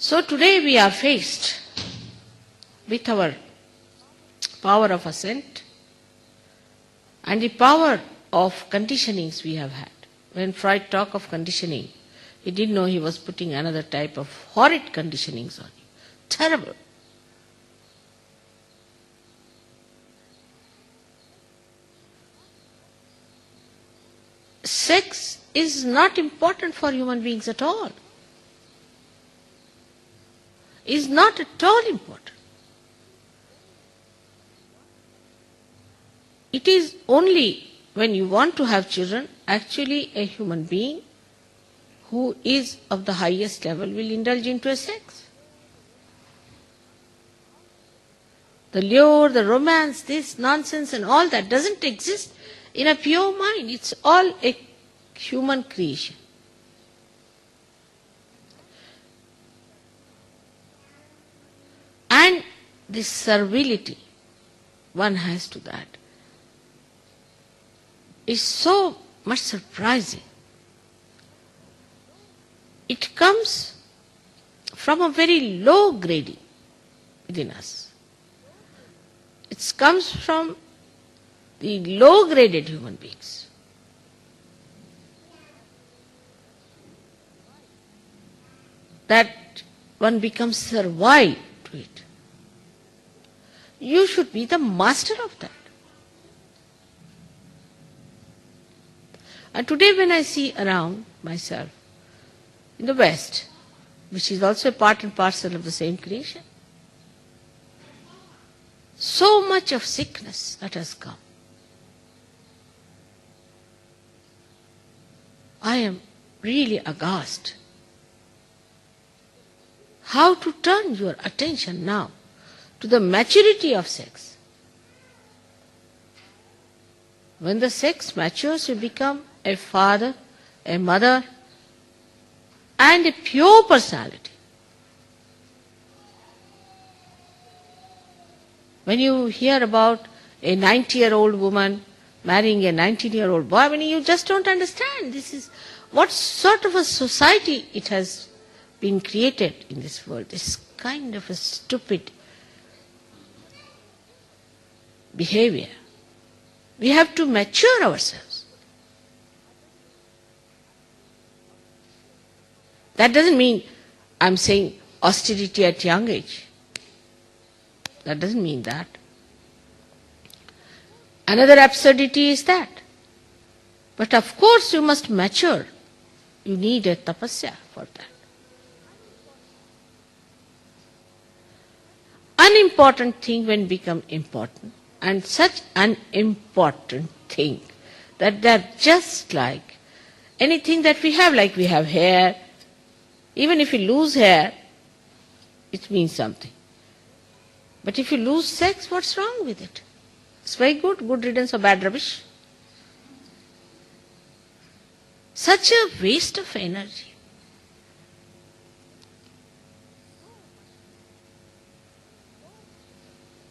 So today we are faced with our power of assent and the power of conditionings we have had. When Freud talked of conditioning, he didn't know he was putting another type of horrid conditionings on you. Terrible. Sex is not important for human beings at all. Is not at all important. It is only when you want to have children, actually a human being who is of the highest level will indulge into a sex. The lure, the romance, this nonsense and all that doesn't exist in a pure mind. It's all a human creation. And the servility one has to that is so much surprising. It comes from a very low grading within us. It comes from the low-graded human beings. That one becomes servile to it. You should be the master of that. And today when I see around myself in the West, which is also a part and parcel of the same creation, so much of sickness that has come. I am really aghast. How to turn your attention now to the maturity of sex. When the sex matures, you become a father, a mother, and a pure personality. When you hear about a 90-year-old woman marrying a 19-year-old boy, you just don't understand. This is what sort of a society it has been created in this world. This kind of a stupid behavior. We have to mature ourselves. That doesn't mean I'm saying austerity at young age. That doesn't mean that. Another absurdity is that. But of course you must mature. You need a tapasya for that. Unimportant thing when become important, and such an important thing that they're just like anything that we have, like we have hair. Even if you lose hair, it means something. But if you lose sex, what's wrong with it? It's very good, good riddance of bad rubbish. Such a waste of energy.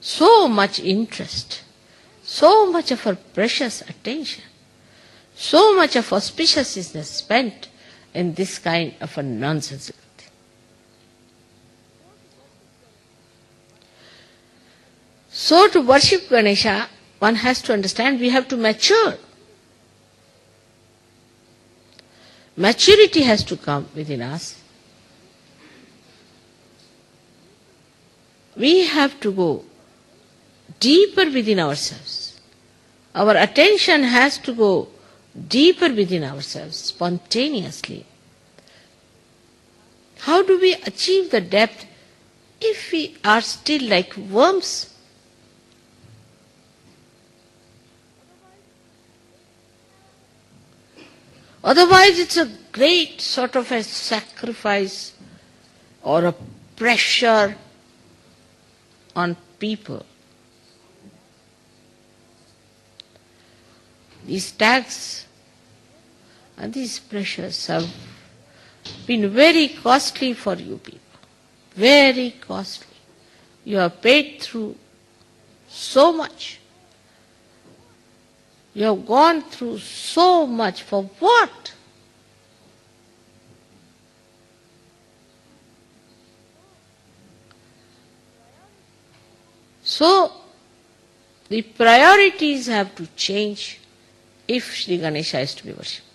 So much interest, so much of our precious attention, so much of auspiciousness spent in this kind of a nonsensical thing. So to worship Ganesha, one has to understand we have to mature. Maturity has to come within us. We have to go deeper within ourselves. Our attention has to go deeper within ourselves, spontaneously. How do we achieve the depth if we are still like worms? Otherwise it's a great sort of a sacrifice or a pressure on people. These tags and these pressures have been very costly for you people. Very costly. You have paid through so much. You have gone through so much for what? So, the priorities have to change if Sri Ganesha is to be worshipped.